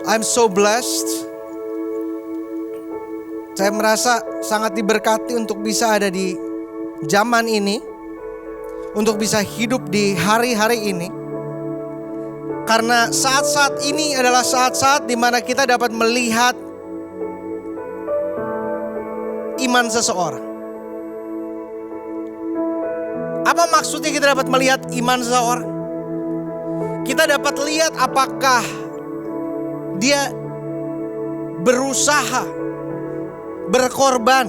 I'm so blessed. Saya merasa sangat diberkati untuk bisa ada di zaman ini, untuk bisa hidup di hari-hari ini. Karena saat-saat ini adalah saat-saat di mana kita dapat melihat iman seseorang. Apa maksudnya kita dapat melihat iman seseorang? Kita dapat lihat apakah dia berusaha, berkorban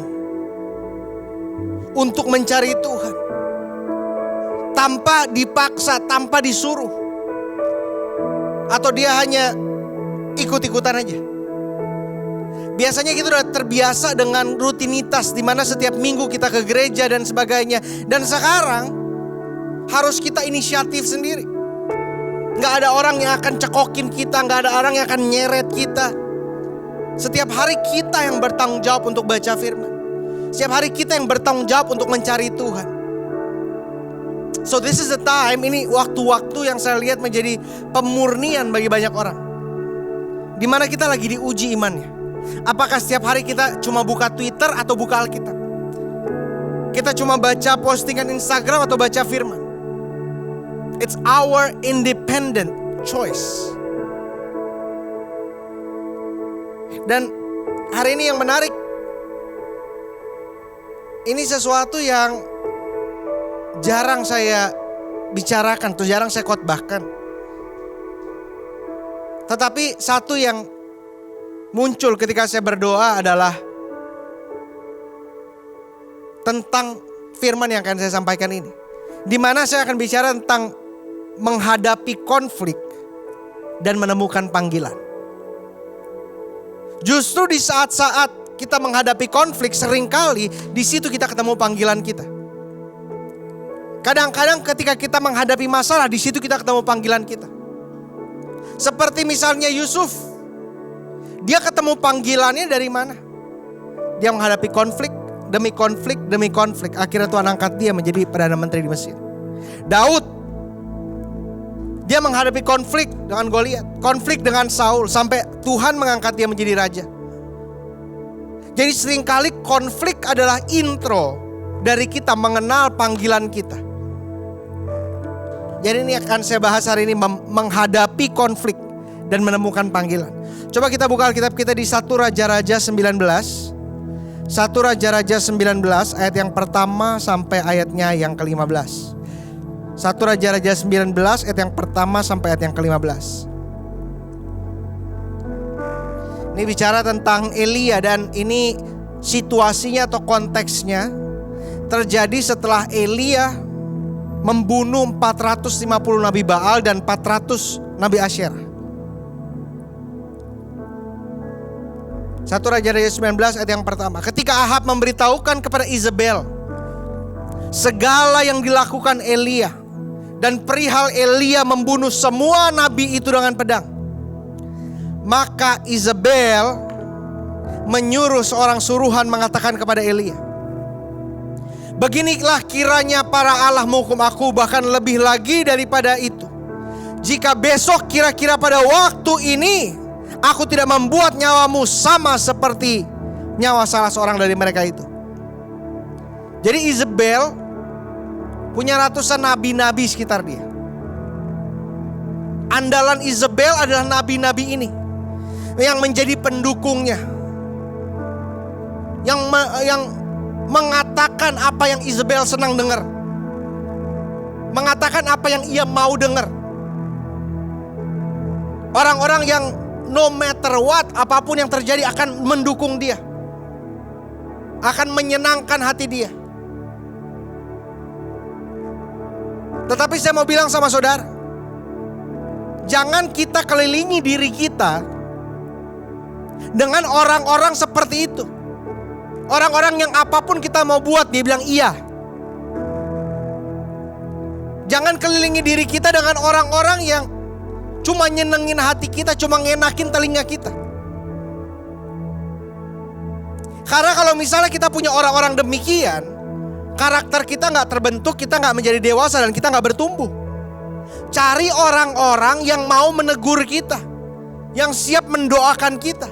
untuk mencari Tuhan tanpa dipaksa, tanpa disuruh, atau dia hanya ikut-ikutan aja. Biasanya kita udah terbiasa dengan rutinitas di mana setiap minggu kita ke gereja dan sebagainya. Dan sekarang harus kita inisiatif sendiri. Gak ada orang yang akan cekokin kita, gak ada orang yang akan nyeret kita. Setiap hari kita yang bertanggung jawab untuk baca firman. Setiap hari kita yang bertanggung jawab untuk mencari Tuhan. So this is the time, ini waktu-waktu yang saya lihat menjadi pemurnian bagi banyak orang. Dimana kita lagi diuji imannya. Apakah setiap hari kita cuma buka Twitter atau buka Alkitab? Kita cuma baca postingan Instagram atau baca firman? It's our independent choice. Dan hari ini yang menarik, ini sesuatu yang jarang saya bicarakan, atau jarang saya khotbahkan. Tetapi satu yang muncul ketika saya berdoa adalah tentang firman yang akan saya sampaikan ini. Di mana saya akan bicara tentang menghadapi konflik dan menemukan panggilan. Justru di saat-saat kita menghadapi konflik, seringkali di situ kita ketemu panggilan kita. Kadang-kadang ketika kita menghadapi masalah, di situ kita ketemu panggilan kita. Seperti misalnya Yusuf. Dia ketemu panggilannya dari mana? Dia menghadapi konflik demi konflik demi konflik. Akhirnya Tuhan angkat dia menjadi Perdana Menteri di Mesir. Daud, dia menghadapi konflik dengan Goliat, konflik dengan Saul, sampai Tuhan mengangkat dia menjadi raja. Jadi seringkali konflik adalah intro dari kita mengenal panggilan kita. Jadi ini akan saya bahas hari ini, menghadapi konflik dan menemukan panggilan. Coba kita buka Alkitab kita di 1 Raja-Raja 19. 1 Raja-Raja 19 ayat yang pertama sampai ayatnya yang ke-15. 1 Raja-Raja 19 ayat yang pertama sampai ayat yang ke-15. Ini bicara tentang Elia, dan ini situasinya atau konteksnya terjadi setelah Elia membunuh 450 Nabi Baal dan 400 Nabi Asyerah. 1 Raja-Raja 19 ayat yang pertama. Ketika Ahab memberitahukan kepada Izebel segala yang dilakukan Elia, dan perihal Elia membunuh semua nabi itu dengan pedang, maka Izebel menyuruh seorang suruhan mengatakan kepada Elia, beginilah kiranya para Allah menghukum aku, bahkan lebih lagi daripada itu, jika besok kira-kira pada waktu ini aku tidak membuat nyawamu sama seperti nyawa salah seorang dari mereka itu. Jadi Izebel punya ratusan nabi-nabi sekitar dia. Andalan Izebel adalah nabi-nabi ini yang menjadi pendukungnya, yang mengatakan apa yang Izebel senang dengar, mengatakan apa yang ia mau dengar. Orang-orang yang no matter what, apapun yang terjadi akan mendukung dia, akan menyenangkan hati dia. Tetapi saya mau bilang sama saudara, jangan kita kelilingi diri kita dengan orang-orang seperti itu. Orang-orang yang apapun kita mau buat, dia bilang iya. Jangan kelilingi diri kita dengan orang-orang yang cuma nyenengin hati kita, cuma ngenakin telinga kita. Karena kalau misalnya kita punya orang-orang demikian, karakter kita gak terbentuk, kita gak menjadi dewasa, dan kita gak bertumbuh. Cari orang-orang yang mau menegur kita, yang siap mendoakan kita,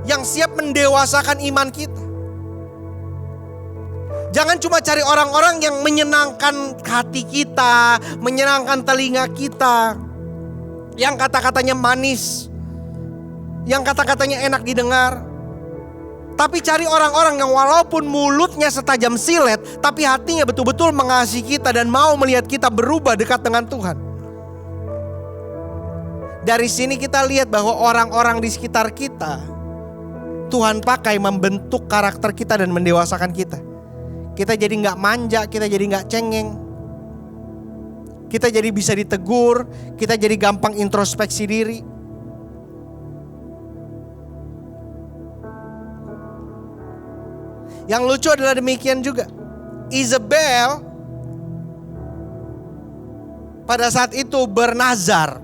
yang siap mendewasakan iman kita. Jangan cuma cari orang-orang yang menyenangkan hati kita, menyenangkan telinga kita, yang kata-katanya manis, yang kata-katanya enak didengar. Tapi cari orang-orang yang walaupun mulutnya setajam silet, tapi hatinya betul-betul mengasihi kita dan mau melihat kita berubah dekat dengan Tuhan. Dari sini kita lihat bahwa orang-orang di sekitar kita, Tuhan pakai membentuk karakter kita dan mendewasakan kita. Kita jadi gak manja, kita jadi gak cengeng. Kita jadi bisa ditegur, kita jadi gampang introspeksi diri. Yang lucu adalah demikian juga. Isabel pada saat itu bernazar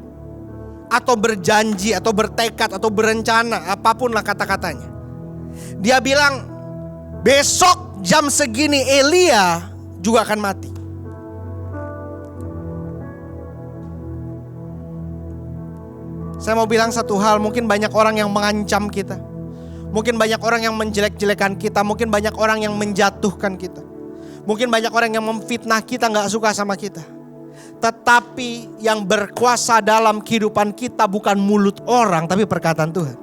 atau berjanji atau bertekad atau berencana, apapun lah kata-katanya. Dia bilang, besok jam segini Elia juga akan mati. Saya mau bilang satu hal, mungkin banyak orang yang mengancam kita. Mungkin banyak orang yang menjelek-jelekan kita. Mungkin banyak orang yang menjatuhkan kita. Mungkin banyak orang yang memfitnah kita, gak suka sama kita. Tetapi yang berkuasa dalam kehidupan kita bukan mulut orang, tapi perkataan Tuhan.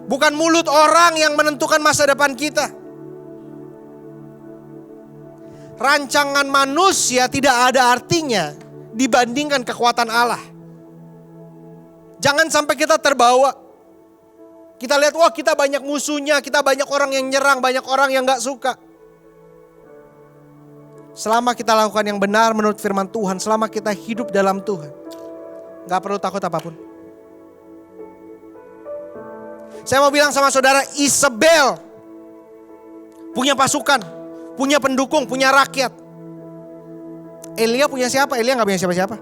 Bukan mulut orang yang menentukan masa depan kita. Rancangan manusia tidak ada artinya dibandingkan kekuatan Allah. Jangan sampai kita terbawa. Kita lihat, wah kita banyak musuhnya, kita banyak orang yang nyerang, banyak orang yang gak suka. Selama kita lakukan yang benar menurut firman Tuhan, selama kita hidup dalam Tuhan, gak perlu takut apapun. Saya mau bilang sama saudara, Isabel punya pasukan, punya pendukung, punya rakyat. Elia punya siapa? Elia gak punya siapa-siapa.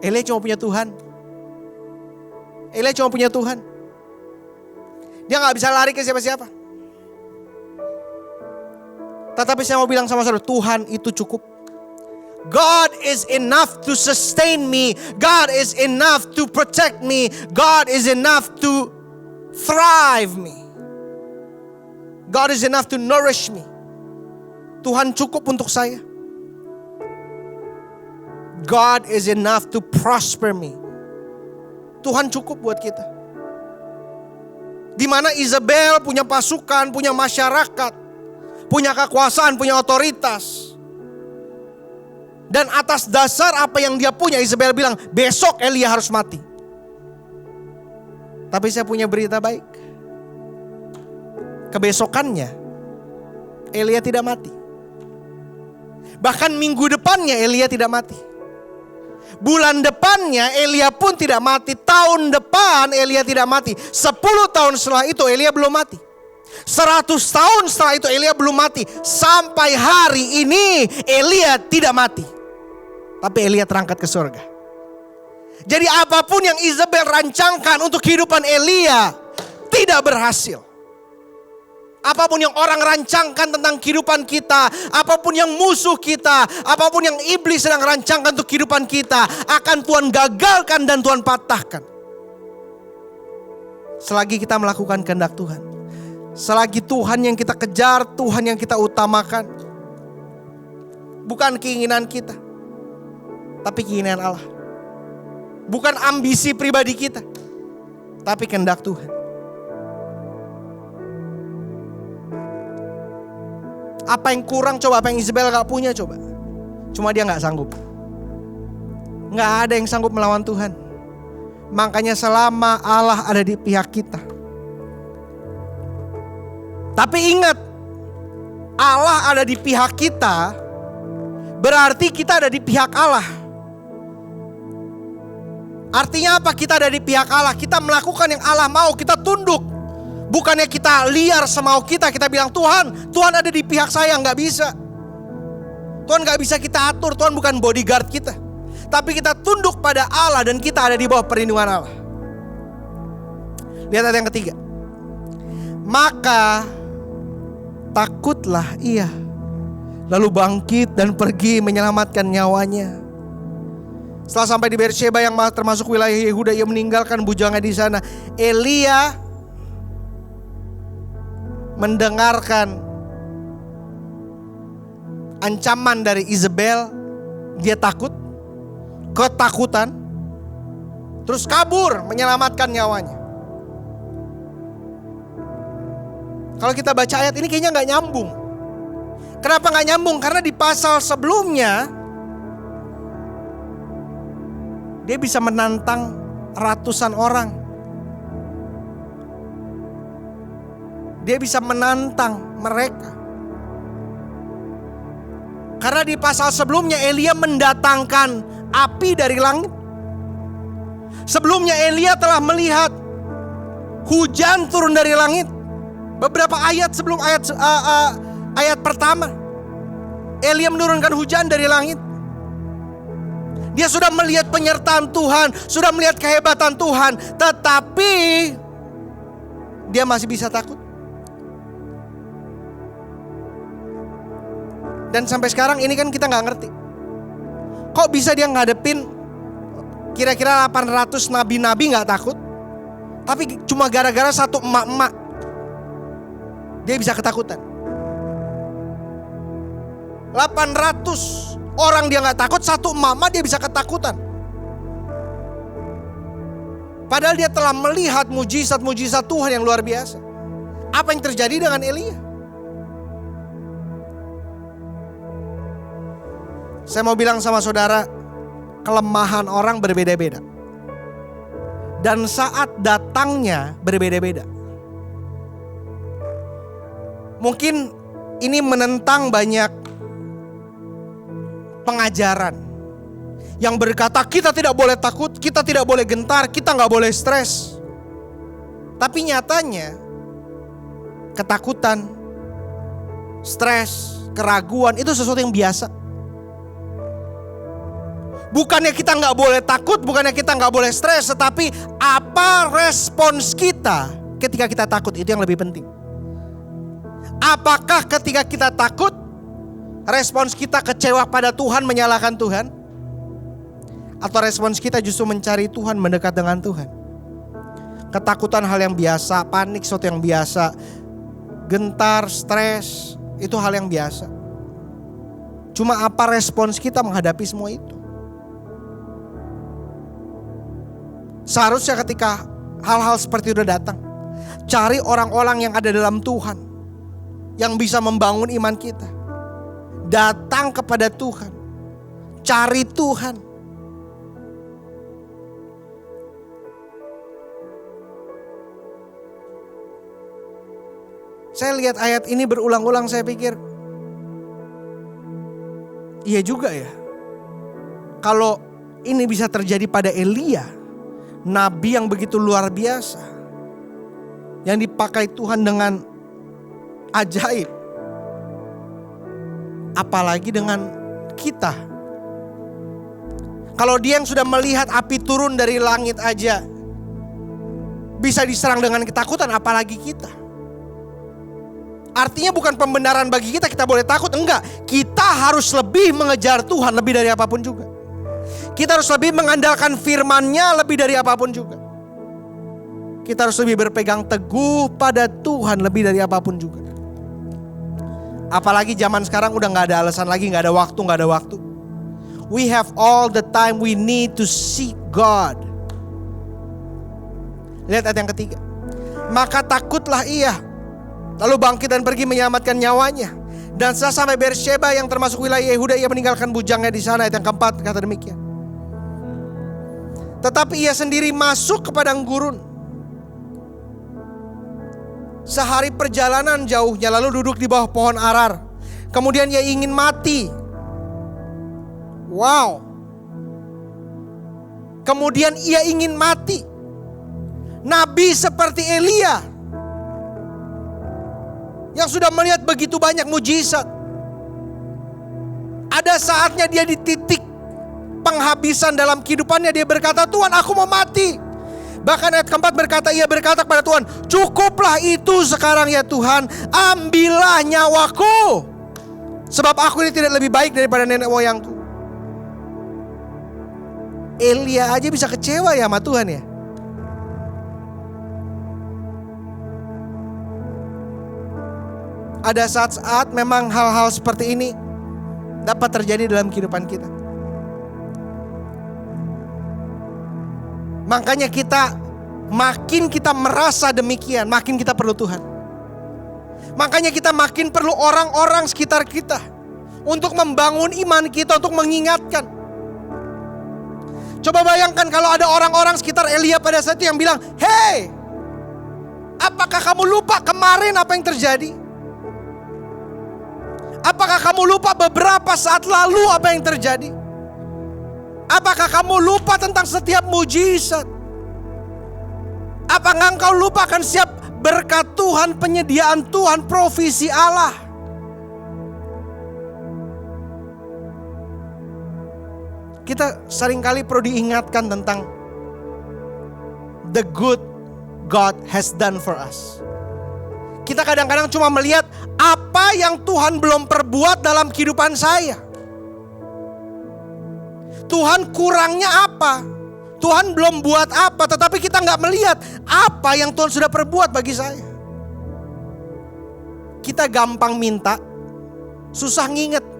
Elia cuma punya Tuhan. Elia cuma punya Tuhan. Dia gak bisa lari ke siapa-siapa. Tetapi saya mau bilang sama saudara, Tuhan itu cukup. God is enough to sustain me. God is enough to protect me. God is enough to thrive me. God is enough to nourish me. Tuhan cukup untuk saya. God is enough to prosper me. Tuhan cukup buat kita. Di mana Isabel punya pasukan, punya masyarakat, punya kekuasaan, punya otoritas. Dan atas dasar apa yang dia punya, Isabel bilang, besok Elia harus mati. Tapi saya punya berita baik. Kebesokannya Elia tidak mati. Bahkan minggu depannya Elia tidak mati. Bulan depannya Elia pun tidak mati. Tahun depan Elia tidak mati. 10 tahun setelah itu Elia belum mati. 100 tahun setelah itu Elia belum mati. Sampai hari ini Elia tidak mati. Tapi Elia terangkat ke surga. Jadi apapun yang Isabel rancangkan untuk kehidupan Elia tidak berhasil. Apapun yang orang rancangkan tentang kehidupan kita, apapun yang musuh kita, apapun yang iblis sedang rancangkan untuk kehidupan kita, akan Tuhan gagalkan dan Tuhan patahkan. Selagi kita melakukan kehendak Tuhan. Selagi Tuhan yang kita kejar, Tuhan yang kita utamakan. Bukan keinginan kita, tapi keinginan Allah. Bukan ambisi pribadi kita, tapi kehendak Tuhan. Apa yang kurang coba, apa yang Isabel gak punya coba. Cuma dia gak sanggup. Gak ada yang sanggup melawan Tuhan. Makanya selama Allah ada di pihak kita. Tapi ingat, Allah ada di pihak kita, berarti kita ada di pihak Allah. Artinya apa? Kita ada di pihak Allah. Kita melakukan yang Allah mau, kita tunduk. Bukannya kita liar semau kita bilang Tuhan ada di pihak saya. Gak bisa. Tuhan gak bisa kita atur. Tuhan bukan bodyguard kita. Tapi kita tunduk pada Allah dan kita ada di bawah perlindungan Allah. Lihat ayat yang ketiga. Maka takutlah ia, lalu bangkit dan pergi menyelamatkan nyawanya. Setelah sampai di Beersheba yang termasuk wilayah Yehuda, ia meninggalkan bujangnya di sana. Elia mendengarkan ancaman dari Izebel, dia takut, ketakutan, terus kabur menyelamatkan nyawanya. Kalau kita baca ayat ini kayaknya gak nyambung. Kenapa gak nyambung? Karena di pasal sebelumnya dia bisa menantang ratusan orang. Dia bisa menantang mereka. Karena di pasal sebelumnya Elia mendatangkan api dari langit. Sebelumnya Elia telah melihat hujan turun dari langit. Beberapa ayat sebelum ayat pertama, Elia menurunkan hujan dari langit. Dia sudah melihat penyertaan Tuhan, sudah melihat kehebatan Tuhan, tetapi dia masih bisa takut. Dan sampai sekarang ini kan kita gak ngerti, kok bisa dia ngadepin kira-kira 800 nabi-nabi gak takut, tapi cuma gara-gara satu emak-emak dia bisa ketakutan. 800 orang dia gak takut, satu emak-emak dia bisa ketakutan. Padahal dia telah melihat mujizat-mujizat Tuhan yang luar biasa. Apa yang terjadi dengan Elia? Saya mau bilang sama saudara, kelemahan orang berbeda-beda. Dan saat datangnya berbeda-beda. Mungkin ini menentang banyak pengajaran yang berkata kita tidak boleh takut, kita tidak boleh gentar, kita gak boleh stres. Tapi nyatanya ketakutan, stres, keraguan itu sesuatu yang biasa. Bukannya kita gak boleh takut, bukannya kita gak boleh stres, tetapi apa respons kita ketika kita takut, itu yang lebih penting. Apakah ketika kita takut, respons kita kecewa pada Tuhan, menyalahkan Tuhan? Atau respons kita justru mencari Tuhan, mendekat dengan Tuhan? Ketakutan hal yang biasa, panik sesuatu yang biasa, gentar, stres, itu hal yang biasa. Cuma apa respons kita menghadapi semua itu? Seharusnya ketika hal-hal seperti itu datang, cari orang-orang yang ada dalam Tuhan, yang bisa membangun iman kita. Datang kepada Tuhan, cari Tuhan. Saya lihat ayat ini berulang-ulang, saya pikir, iya juga ya. Kalau ini bisa terjadi pada Elia, nabi yang begitu luar biasa, yang dipakai Tuhan dengan ajaib, apalagi dengan kita. Kalau dia yang sudah melihat api turun dari langit aja bisa diserang dengan ketakutan, apalagi kita. Artinya bukan pembenaran bagi kita, kita boleh takut, enggak. Kita harus lebih mengejar Tuhan lebih dari apapun juga. Kita harus lebih mengandalkan firman-Nya lebih dari apapun juga. Kita harus lebih berpegang teguh pada Tuhan lebih dari apapun juga. Apalagi zaman sekarang udah gak ada alasan lagi, gak ada waktu. We have all the time we need to seek God. Lihat ayat yang ketiga. Maka takutlah ia, lalu bangkit dan pergi menyelamatkan nyawanya. Dan setelah sampai Beersheba yang termasuk wilayah Yehuda, ia meninggalkan bujangnya di sana. Ayat yang keempat kata demikian. Tetapi ia sendiri masuk ke padang gurun. Sehari perjalanan jauhnya, lalu duduk di bawah pohon arar. Kemudian ia ingin mati. Wow. Kemudian ia ingin mati. Nabi seperti Elia, yang sudah melihat begitu banyak mujizat, ada saatnya dia di titik penghabisan dalam kehidupannya. Dia berkata, Tuhan, aku mau mati. Bahkan ayat keempat berkata, ia berkata kepada Tuhan, cukuplah itu sekarang ya Tuhan, ambillah nyawaku, sebab aku ini tidak lebih baik daripada nenek moyangku. Elia aja bisa kecewa ya sama Tuhan ya. Ada saat-saat memang hal-hal seperti ini dapat terjadi dalam kehidupan kita. Makanya makin kita merasa demikian, makin kita perlu Tuhan. Makanya kita makin perlu orang-orang sekitar kita untuk membangun iman kita, untuk mengingatkan. Coba bayangkan kalau ada orang-orang sekitar Elia pada saat itu yang bilang, "Hei, apakah kamu lupa kemarin apa yang terjadi? Apakah kamu lupa beberapa saat lalu apa yang terjadi? Apakah kamu lupa tentang setiap mujizat? Apakah engkau lupakan setiap berkat Tuhan, penyediaan Tuhan, provisi Allah?" Kita seringkali perlu diingatkan tentang the good God has done for us. Kita kadang-kadang cuma melihat apa yang Tuhan belum perbuat dalam kehidupan saya. Tuhan kurangnya apa? Tuhan belum buat apa? Tetapi kita nggak melihat apa yang Tuhan sudah perbuat bagi saya. Kita gampang minta, susah nginget.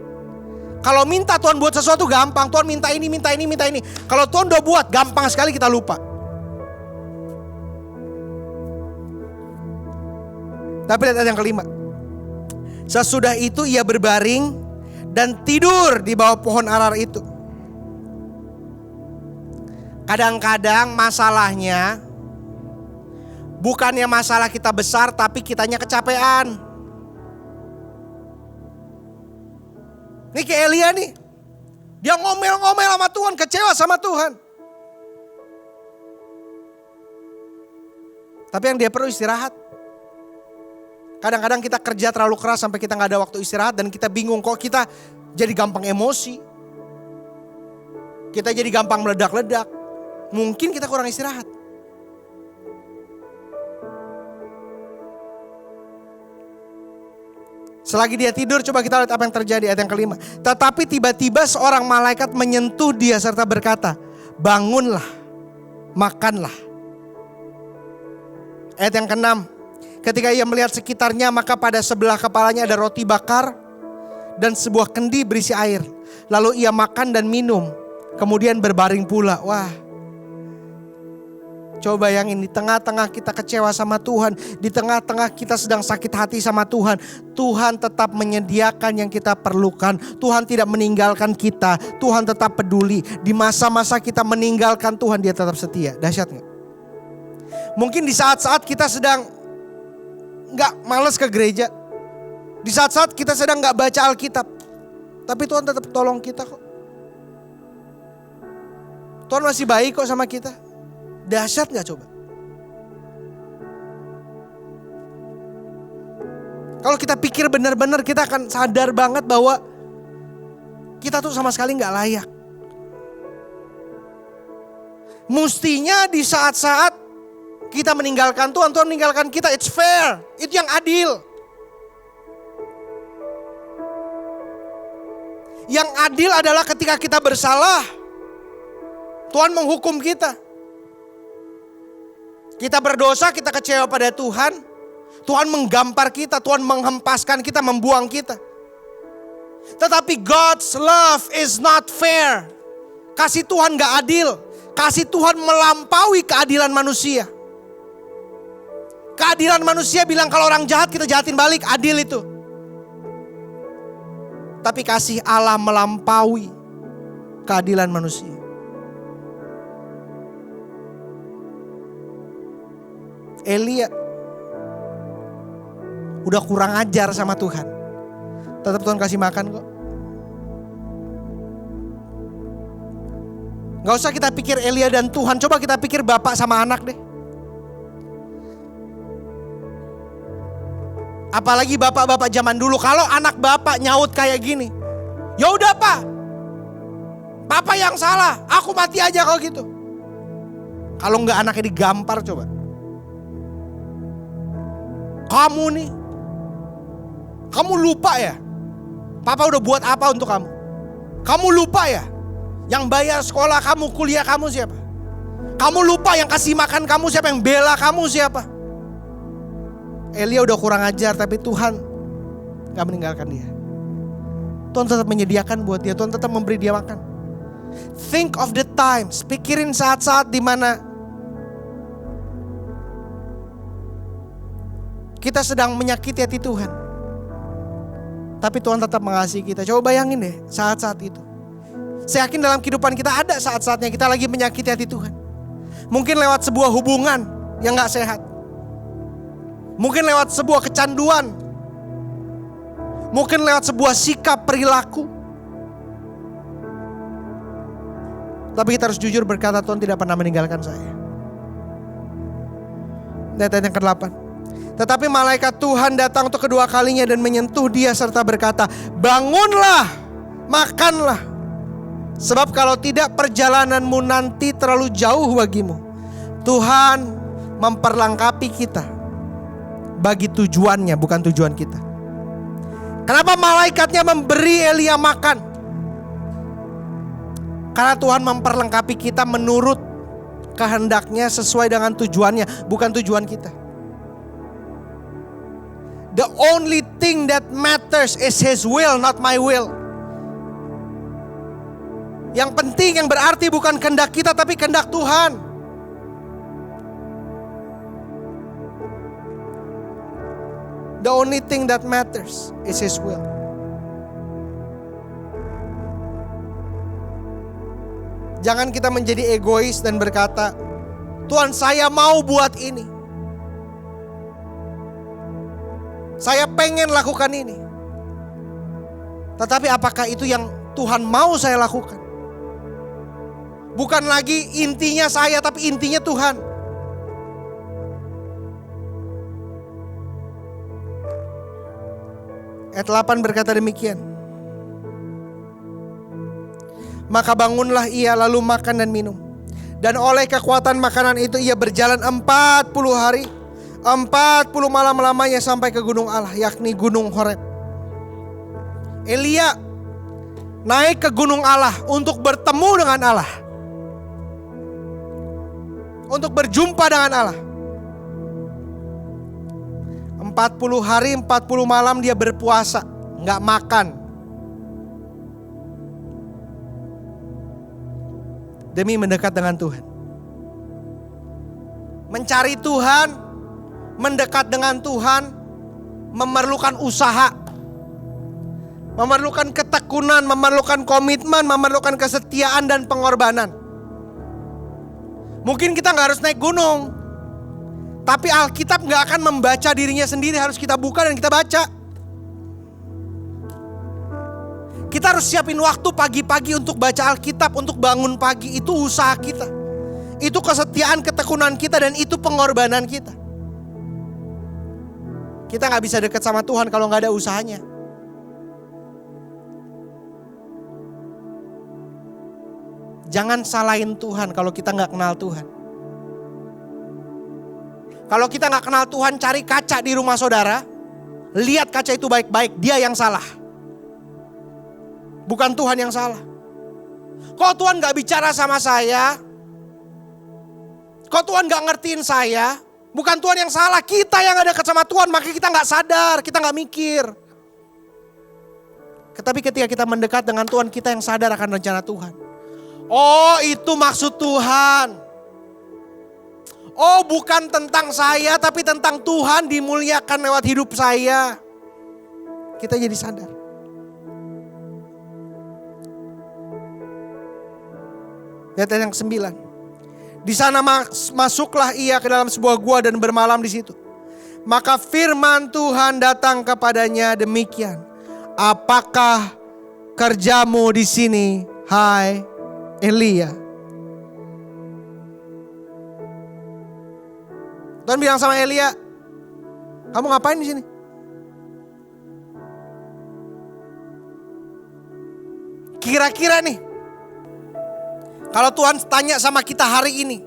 Kalau minta Tuhan buat sesuatu gampang. Tuhan minta ini, minta ini, minta ini. Kalau Tuhan udah buat, gampang sekali kita lupa. Tapi lihat ayat yang kelima. Sesudah itu ia berbaring dan tidur di bawah pohon arar itu. Kadang-kadang masalahnya bukannya masalah kita besar, tapi kitanya kecapean. Ini kayak Elia nih. Dia ngomel-ngomel sama Tuhan, kecewa sama Tuhan. Tapi yang dia perlu istirahat. Kadang-kadang kita kerja terlalu keras sampai kita gak ada waktu istirahat. Dan kita bingung kok kita jadi gampang emosi. Kita jadi gampang meledak-ledak. Mungkin kita kurang istirahat. Selagi dia tidur, coba kita lihat apa yang terjadi. Ayat yang kelima. Tetapi tiba-tiba seorang malaikat menyentuh dia serta berkata, "Bangunlah, makanlah." Ayat yang keenam. Ketika ia melihat sekitarnya, maka pada sebelah kepalanya ada roti bakar dan sebuah kendi berisi air. Lalu ia makan dan minum, kemudian berbaring pula. Wah. Coba bayangin, di tengah-tengah kita kecewa sama Tuhan, di tengah-tengah kita sedang sakit hati sama Tuhan, Tuhan tetap menyediakan yang kita perlukan. Tuhan tidak meninggalkan kita, Tuhan tetap peduli. Di masa-masa kita meninggalkan Tuhan, Dia tetap setia. Dahsyat gak? Mungkin di saat-saat kita sedang gak malas ke gereja, di saat-saat kita sedang gak baca Alkitab, tapi Tuhan tetap tolong kita kok. Tuhan masih baik kok sama kita. Dahsyat gak coba? Kalau kita pikir benar-benar, kita akan sadar banget bahwa kita tuh sama sekali gak layak. Mestinya di saat-saat kita meninggalkan Tuhan, Tuhan meninggalkan kita. It's fair, itu yang adil. Yang adil adalah ketika kita bersalah, Tuhan menghukum kita. Kita berdosa, kita kecewa pada Tuhan. Tuhan menggampar kita, Tuhan menghempaskan kita, membuang kita. Tetapi God's love is not fair. Kasih Tuhan gak adil. Kasih Tuhan melampaui keadilan manusia. Keadilan manusia bilang kalau orang jahat kita jahatin balik, adil itu. Tapi kasih Allah melampaui keadilan manusia. Elia udah kurang ajar sama Tuhan, tetap Tuhan kasih makan kok. Gak usah kita pikir Elia dan Tuhan, coba kita pikir bapak sama anak deh. Apalagi bapak-bapak zaman dulu, kalau anak bapak nyaut kayak gini, ya udah Pak, papa yang salah, aku mati aja kalau gitu. Kalau nggak anaknya digampar coba. Kamu nih, kamu lupa ya? Papa udah buat apa untuk kamu? Kamu lupa ya? Yang bayar sekolah kamu, kuliah kamu siapa? Kamu lupa yang kasih makan kamu siapa? Yang bela kamu siapa? Elia udah kurang ajar, tapi Tuhan gak meninggalkan dia. Tuhan tetap menyediakan buat dia, Tuhan tetap memberi dia makan. Think of the times, pikirin saat-saat di mana kita sedang menyakiti hati Tuhan, tapi Tuhan tetap mengasihi kita. Coba bayangin deh saat-saat itu. Saya yakin dalam kehidupan kita ada saat-saatnya kita lagi menyakiti hati Tuhan. Mungkin lewat sebuah hubungan yang gak sehat. Mungkin lewat sebuah kecanduan. Mungkin lewat sebuah sikap perilaku. Tapi kita harus jujur berkata, Tuhan tidak pernah meninggalkan saya. Ayat yang ke-8. Tetapi malaikat Tuhan datang untuk kedua kalinya dan menyentuh dia serta berkata, bangunlah, makanlah. Sebab kalau tidak perjalananmu nanti terlalu jauh bagimu. Tuhan memperlengkapi kita bagi tujuannya, bukan tujuan kita. Kenapa malaikatnya memberi Elia makan? Karena Tuhan memperlengkapi kita menurut kehendaknya, sesuai dengan tujuannya, bukan tujuan kita. The only thing that matters is His will, not my will. Yang penting, yang berarti bukan kehendak kita, tapi kehendak Tuhan. The only thing that matters is His will. Jangan kita menjadi egois dan berkata, Tuhan saya mau buat ini. Saya pengen lakukan ini. Tetapi apakah itu yang Tuhan mau saya lakukan? Bukan lagi intinya saya, tapi intinya Tuhan. Ayat 8 berkata demikian. Maka bangunlah ia lalu makan dan minum. Dan oleh kekuatan makanan itu ia berjalan 40 hari, 40 malam lamanya sampai ke gunung Allah, yakni gunung Horeb. Elia naik ke gunung Allah untuk bertemu dengan Allah. Untuk berjumpa dengan Allah. 40 hari 40 malam dia berpuasa, gak makan. Demi mendekat dengan Tuhan. Mencari Tuhan, mendekat dengan Tuhan, memerlukan usaha. Memerlukan ketekunan, memerlukan komitmen, memerlukan kesetiaan dan pengorbanan. Mungkin kita gak harus naik gunung, tapi Alkitab gak akan membaca dirinya sendiri, harus kita buka dan kita baca. Kita harus siapin waktu pagi-pagi untuk baca Alkitab, untuk bangun pagi. Itu usaha kita, itu kesetiaan, ketekunan kita, dan itu pengorbanan kita. Kita gak bisa dekat sama Tuhan kalau gak ada usahanya. Jangan salahin Tuhan kalau kita gak kenal Tuhan. Kalau kita gak kenal Tuhan, cari kaca di rumah saudara, lihat kaca itu baik-baik, dia yang salah, bukan Tuhan yang salah. Kok Tuhan gak bicara sama saya? Kok Tuhan gak ngertiin saya? Bukan Tuhan yang salah, kita yang gak dekat sama Tuhan, makanya kita gak sadar, kita gak mikir. Tapi ketika kita mendekat dengan Tuhan, kita yang sadar akan rencana Tuhan. Oh, itu maksud Tuhan. Oh, bukan tentang saya, tapi tentang Tuhan dimuliakan lewat hidup saya. Kita jadi sadar. Ayat yang ke-9. Di sana masuklah ia ke dalam sebuah gua dan bermalam di situ. Maka firman Tuhan datang kepadanya demikian. Apakah kerjamu di sini, hai Elia? Tuhan bilang sama Elia, kamu ngapain di sini? Kira-kira nih, kalau Tuhan tanya sama kita hari ini,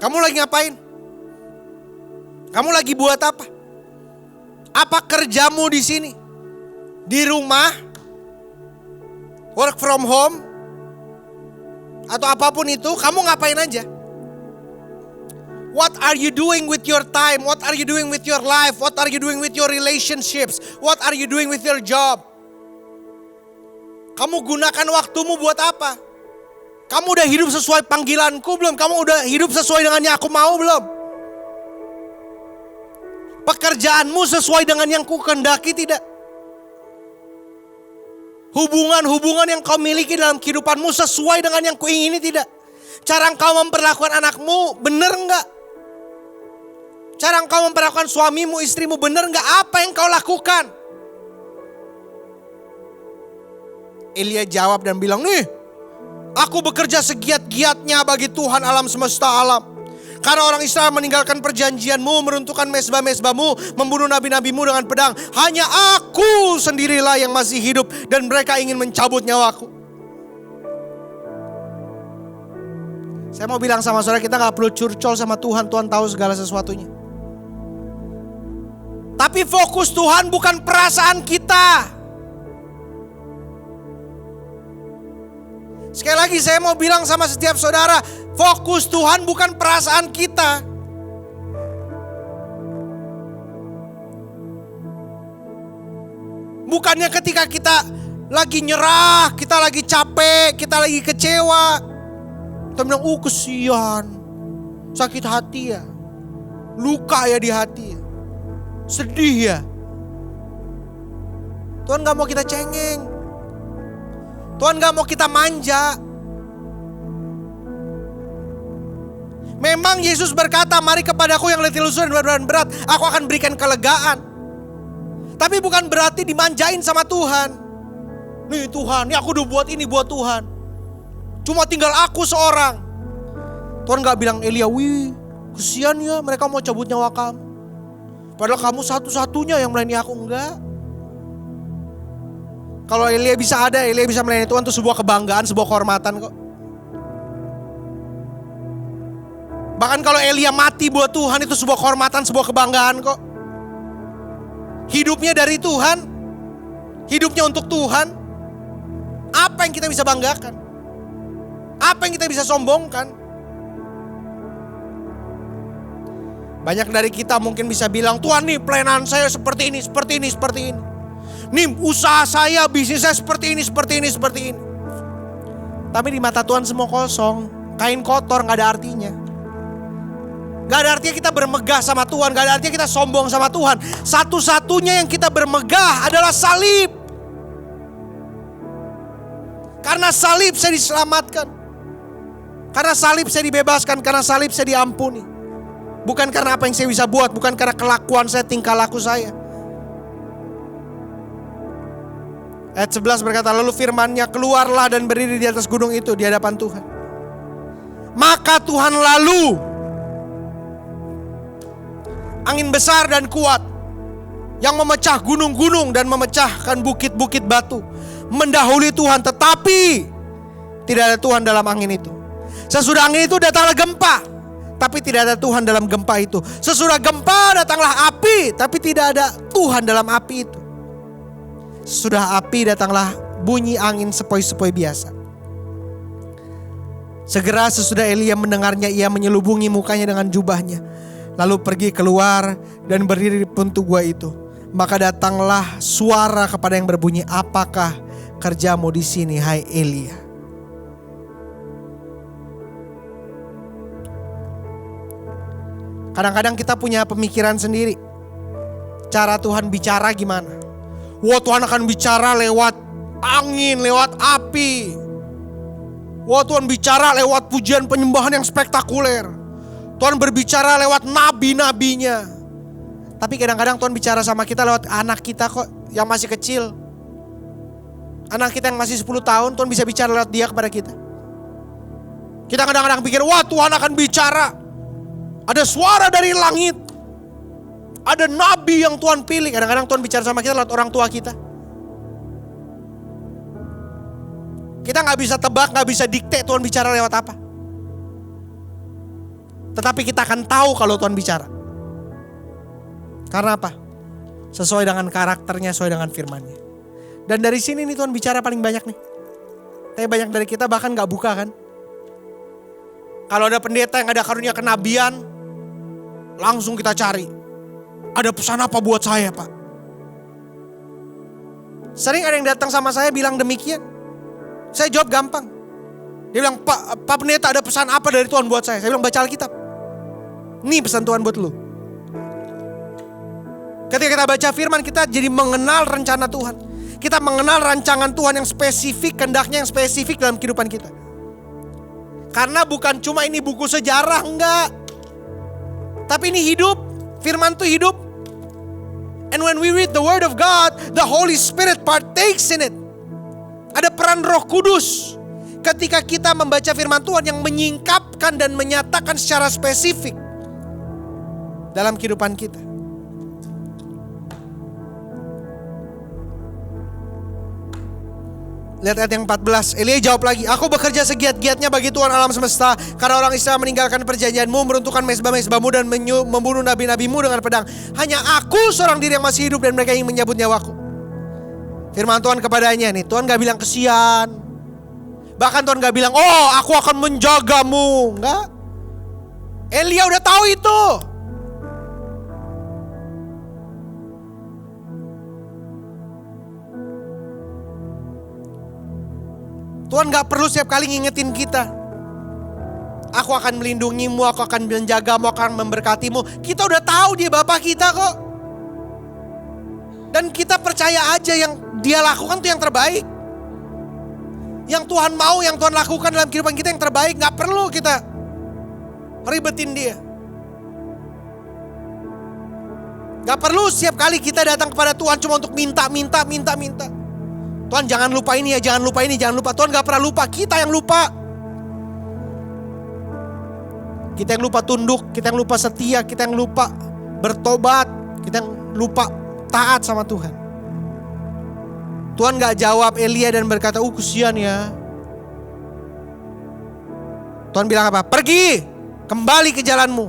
kamu lagi ngapain? Kamu lagi buat apa? Apa kerjamu di sini? Di rumah? work from home, atau apapun itu, kamu ngapain aja? What are you doing with your time? What are you doing with your life? What are you doing with your relationships? What are you doing with your job? Kamu gunakan waktumu buat apa? Kamu udah hidup sesuai panggilanku belum? Kamu udah hidup sesuai dengan yang aku mau belum? Pekerjaanmu sesuai dengan yang ku kehendaki tidak? Hubungan-hubungan yang kau miliki dalam kehidupanmu sesuai dengan yang kuingini tidak? Cara engkau memperlakukan anakmu benar enggak? Cara engkau memperlakukan suamimu, istrimu benar enggak? Apa yang kau lakukan? Elia jawab dan bilang, nih, aku bekerja segiat-giatnya bagi Tuhan alam semesta alam. Karena orang Israel meninggalkan perjanjianmu, meruntuhkan mezbah-mezbahmu, membunuh nabi-nabimu dengan pedang. Hanya aku sendirilah yang masih hidup dan mereka ingin mencabut nyawaku. Saya mau bilang sama saudara, kita gak perlu curcol sama Tuhan. Tuhan tahu segala sesuatunya. Tapi fokus Tuhan bukan perasaan kita. Sekali lagi saya mau bilang sama setiap saudara, fokus Tuhan bukan perasaan kita. Bukannya ketika kita lagi nyerah, kita lagi capek, kita lagi kecewa, kita bilang, kesian, sakit hati ya, luka ya di hati ya, sedih ya. Tuhan gak mau kita cengeng, Tuhan gak mau kita manja. Memang Yesus berkata, mari kepadaku yang letih lesu dan beban berat, aku akan berikan kelegaan. Tapi bukan berarti dimanjain sama Tuhan. Nih Tuhan, aku udah buat ini buat Tuhan, cuma tinggal aku seorang. Tuhan gak bilang, Elia, wih kesian ya, mereka mau cabut nyawa kamu, padahal kamu satu-satunya yang melayani aku. Enggak. Kalau Elia bisa ada, Elia bisa melayani Tuhan, itu sebuah kebanggaan, sebuah kehormatan kok. Bahkan kalau Elia mati buat Tuhan, itu sebuah kehormatan, sebuah kebanggaan kok. Hidupnya dari Tuhan, hidupnya untuk Tuhan. Apa yang kita bisa banggakan? Apa yang kita bisa sombongkan? Banyak dari kita mungkin bisa bilang, Tuhan nih pelayanan saya seperti ini, seperti ini, seperti ini. Nih usaha saya, bisnis saya seperti ini, seperti ini, seperti ini. Tapi di mata Tuhan semua kosong, kain kotor, gak ada artinya. Gak ada artinya kita bermegah sama Tuhan, gak ada artinya kita sombong sama Tuhan. Satu-satunya yang kita bermegah adalah salib. Karena salib saya diselamatkan, karena salib saya dibebaskan, karena salib saya diampuni. Bukan karena apa yang saya bisa buat, bukan karena kelakuan saya, tingkah laku saya. Ayat 11 berkata, lalu firman-Nya, keluarlah dan berdiri di atas gunung itu di hadapan Tuhan. Maka Tuhan lalu, angin besar dan kuat yang memecah gunung-gunung dan memecahkan bukit-bukit batu mendahului Tuhan, tetapi tidak ada Tuhan dalam angin itu. Sesudah angin itu datanglah gempa, tapi tidak ada Tuhan dalam gempa itu. Sesudah gempa datanglah api, tapi tidak ada Tuhan dalam api itu. Sesudah api datanglah bunyi angin sepoi-sepoi biasa. Segera sesudah Elia mendengarnya, ia menyelubungi mukanya dengan jubahnya, lalu pergi keluar dan berdiri di pintu gua itu. Maka datanglah suara kepada yang berbunyi, apakah kerjamu di sini, hai Elia? Kadang-kadang kita punya pemikiran sendiri, cara Tuhan bicara gimana. Wah, Tuhan akan bicara lewat angin, lewat api. Wah, Tuhan bicara lewat pujian penyembahan yang spektakuler. Tuhan berbicara lewat nabi-nabinya. Tapi kadang-kadang Tuhan bicara sama kita lewat anak kita kok, yang masih kecil. Anak kita yang masih 10 tahun, Tuhan bisa bicara lewat dia kepada kita. Kita kadang-kadang pikir, wah Tuhan akan bicara. Ada suara dari langit, ada nabi yang Tuhan pilih. Kadang-kadang Tuhan bicara sama kita lewat orang tua kita. Kita gak bisa tebak, gak bisa dikte Tuhan bicara lewat apa. Tetapi kita akan tahu kalau Tuhan bicara. Karena apa? Sesuai dengan karakternya, sesuai dengan firman-Nya. Dan dari sini nih Tuhan bicara paling banyak nih. Tapi banyak dari kita bahkan gak buka kan. Kalau ada pendeta yang ada karunia kenabian, langsung kita cari. Ada pesan apa buat saya Pak? Sering ada yang datang sama saya bilang demikian. Saya jawab gampang. Dia bilang, Pak pendeta ada pesan apa dari Tuhan buat saya? Saya bilang baca Alkitab. Ini pesan Tuhan buat lu. Ketika kita baca firman, kita jadi mengenal rencana Tuhan. Kita mengenal rancangan Tuhan yang spesifik, kehendaknya yang spesifik dalam kehidupan kita. Karena bukan cuma ini buku sejarah, enggak. Tapi ini hidup, firman itu hidup. And when we read the word of God, the Holy Spirit partakes in it. Ada peran Roh Kudus ketika kita membaca firman Tuhan yang menyingkapkan dan menyatakan secara spesifik dalam kehidupan kita. Lihat ayat yang 14. Elia jawab lagi, aku bekerja segiat-giatnya bagi Tuhan alam semesta, karena orang Israel meninggalkan perjanjianmu, meruntuhkan mezbah-mezbahmu, dan membunuh nabi-nabimu dengan pedang. Hanya aku seorang diri yang masih hidup, dan mereka ingin menyabut nyawaku. Firman Tuhan kepadanya nih, Tuhan gak bilang kesian. Bahkan Tuhan gak bilang, oh aku akan menjagamu. Enggak. Elia udah tahu itu. Tuhan gak perlu setiap kali ngingetin kita. Aku akan melindungimu, aku akan menjagamu, aku akan memberkatimu. Kita udah tahu dia Bapa kita kok. Dan kita percaya aja yang dia lakukan tuh yang terbaik. Yang Tuhan mau, yang Tuhan lakukan dalam kehidupan kita yang terbaik. Gak perlu kita ribetin dia. Gak perlu setiap kali kita datang kepada Tuhan cuma untuk minta. Tuhan jangan lupa ini ya, jangan lupa ini, jangan lupa. Tuhan gak pernah lupa, kita yang lupa. Kita yang lupa tunduk, kita yang lupa setia, kita yang lupa bertobat, kita yang lupa taat sama Tuhan. Tuhan gak jawab Elia dan berkata, kesian ya. Tuhan bilang apa? Pergi, kembali ke jalanmu.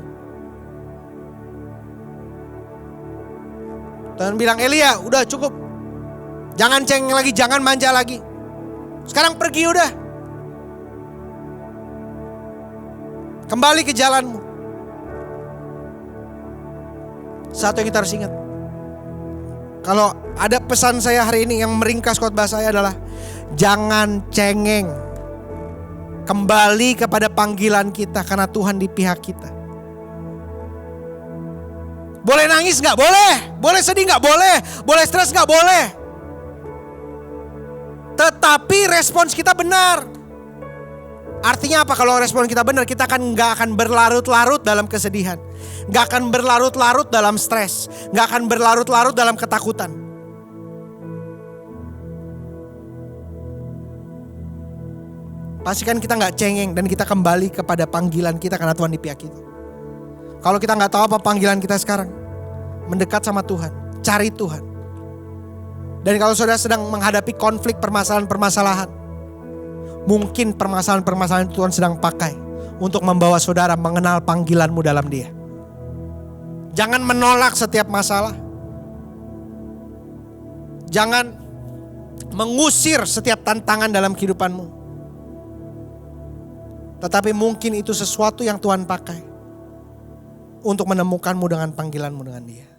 Tuhan bilang, Elia udah cukup. Jangan cengeng lagi, jangan manja lagi. Sekarang pergi udah. Kembali ke jalanmu. Satu yang kita harus ingat. Kalau ada pesan saya hari ini yang meringkas khotbah saya adalah jangan cengeng. Kembali kepada panggilan kita karena Tuhan di pihak kita. Boleh nangis gak? Boleh. Boleh sedih gak? Boleh. Boleh stres gak? Boleh. Tetapi respons kita benar. Artinya apa kalau respon kita benar? Kita gak akan berlarut-larut dalam kesedihan. Gak akan berlarut-larut dalam stres. Gak akan berlarut-larut dalam ketakutan. Pastikan kita gak cengeng dan kita kembali kepada panggilan kita karena Tuhan di pihak kita. Kalau kita gak tahu apa panggilan kita sekarang, mendekat sama Tuhan, cari Tuhan. Dan kalau saudara sedang menghadapi konflik permasalahan-permasalahan, mungkin permasalahan-permasalahan Tuhan sedang pakai untuk membawa saudara mengenal panggilanmu dalam Dia. Jangan menolak setiap masalah. Jangan mengusir setiap tantangan dalam kehidupanmu. Tetapi mungkin itu sesuatu yang Tuhan pakai untuk menemukanmu dengan panggilanmu dengan Dia.